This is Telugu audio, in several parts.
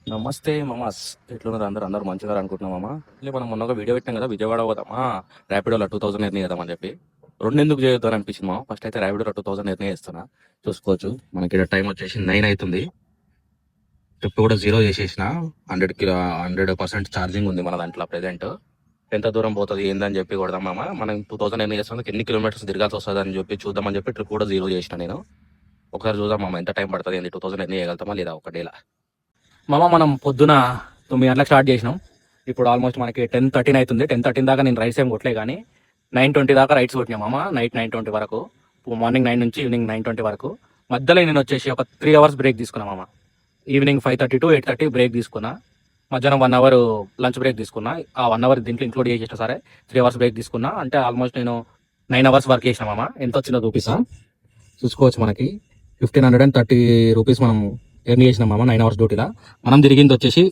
నమస్తే మామాస్. ఎట్లున్నారు అందరూ మంచిగా అనుకుంటున్నాం మామ. మనం మొన్న ఒక వీడియో పెట్టాం కదా, విజయవాడ పోదామా ర్యాపిడోలో 2000 ఎర్నీ చేద్దామని చెప్పి. రెండు ఎందుకు చేయొద్దని అనిపించింది మామ. ఫస్ట్ అయితే ర్యాపిడోలో 2000 ఎర్నీ చేస్తున్నా, చూసుకోవచ్చు. మనకి ఇక్కడ టైం వచ్చేసి 9 అవుతుంది. ట్రిప్ కూడా 0 చేసేసిన. 100% ఛార్జింగ్ ఉంది మన దాంట్లో ప్రెసెంట్. ఎంత దూరం పోతుంది ఏందని చెప్పి కొడదాం మామ. మనం 2000 ఎర్నీ చేస్తున్నా, ఎన్ని కిలోమీటర్స్ తిరగాల్సి వస్తుంది అని చెప్పి చూద్దామని చెప్పి ట్రిప్ కూడా 0 చేసిన నేను. ఒకసారి చూద్దాం మామ ఎంత టైం పడుతుంది, 2000 ఎర్నీ చేయగలుగుతామా లేదా ఒక డేలా. మామ మనం పొద్దున 9 గంటలకు స్టార్ట్ చేసినాం. ఇప్పుడు ఆల్మోస్ట్ మనకి 10:13 అవుతుంది. 10:13 దాకా నేను రైడ్స్ ఏం కొట్టలే, కానీ 9:20 దాకా రైడ్స్ కొట్టినా మామ. నైట్ 9:20 వరకు, మార్నింగ్ 9 నుంచి ఈవినింగ్ 9:20 వరకు. మధ్యలో నేను వచ్చేసి ఒక 3 అవర్స్ బ్రేక్ తీసుకున్నా మామ. ఈవినింగ్ 5:30 to 8:30 బ్రేక్ తీసుకున్నా. మధ్యాహ్నం 1 అవర్ లంచ్ బ్రేక్ తీసుకున్నా. ఆ 1 అవర్ దీంట్లో ఇంక్లూడ్ చేసేసిన సరే 3 అవర్స్ బ్రేక్ తీసుకున్నా. అంటే ఆల్మోస్ట్ నేను 9 అవర్స్ వర్క్ చేసిన మామ. ఎంత వచ్చిందో చూపిస్తా, చూసుకోవచ్చు. మనకి 1530 రూపీస్ మనం ఎర్న్ చేసినాం మామ 9 అవర్స్ డ్యూటీలో. మనం తిరిగింది వచ్చేసి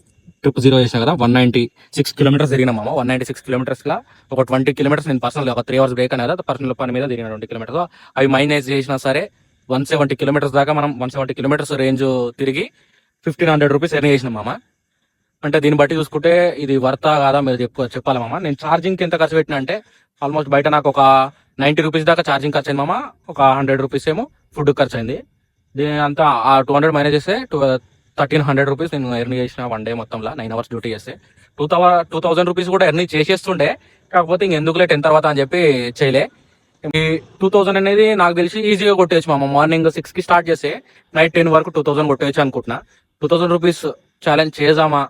ట్రిప్ 0 చేసినా కదా, 196 కిలోమీటర్స్ తిరిగినాం మామ. 196 కిలోమీటర్స్లో ఒక 20 కిలోమీటర్స్ నేను పర్సనల్ ఒక 3 అవర్స్ బ్రేక్ అనేది కదా, పర్సనల్ పని మీద తిరిగిన 20 కిలోమీటర్స్. అవి మైనేజ్ చేసినా సరే 170 కిలోమీటర్స్ దాకా మనం 170 కిలోమీటర్స్ రేంజ్ తిరిగి 1500 రూపీస్ ఎర్న్ చేసినాం మామ. అంటే దీన్ని బట్టి చూసుకుంటే ఇది వర్తా కాదా మీరు చెప్పాలి మామ. నేను ఛార్జింగ్కి ఎంత ఖర్చు పెట్టినా అంటే ఆల్మోస్ట్ బయట నాకు ఒక 90 రూపీస్ దాకా ఛార్జింగ్ ఖర్చు అయింది మామ. ఒక 100 రూపీస్ ఏమో ఫుడ్ ఖర్చు అయింది. దీని అంతా ఆ 200 మైనస్ చేస్తే 1300 రూపీస్ నేను ఎర్న్ చేసిన వన్ డే మొత్తంలో 9 అవర్స్ డ్యూటీ చేస్తే. 2000 రూపీస్ కూడా ఎర్న్ చేసేస్తుండే, కాకపోతే ఇంకెందుకులే 10 తర్వాత అని చెప్పి చేయలే. ఈ 2000 అనేది నాకు తెలిసి ఈజీగా కొట్టేయచ్చు మామ. మార్నింగ్ 6కి స్టార్ట్ చేస్తే నైట్ 10 వరకు 2000 కొట్టేయచ్చు అనుకుంటున్నా. 2000 రూపీస్ ఛాలెంజ్ చేద్దామా,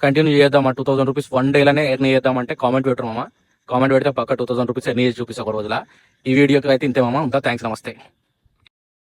కంటిన్యూ చేద్దామా? 2000 రూపీస్ వన్ డేలోనే ఎర్న్ చేద్దామంటే కామెంట్ పెట్టరు మామ. కామెంట్ పెడితే పక్క 2000 రూపీస్ ఎర్న్ చేసి చూపిస్తా ఒక రోజులా. ఈ వీడియోకి అయితే ఇంతే మామ. ఉంటా, థ్యాంక్స్, నమస్తే.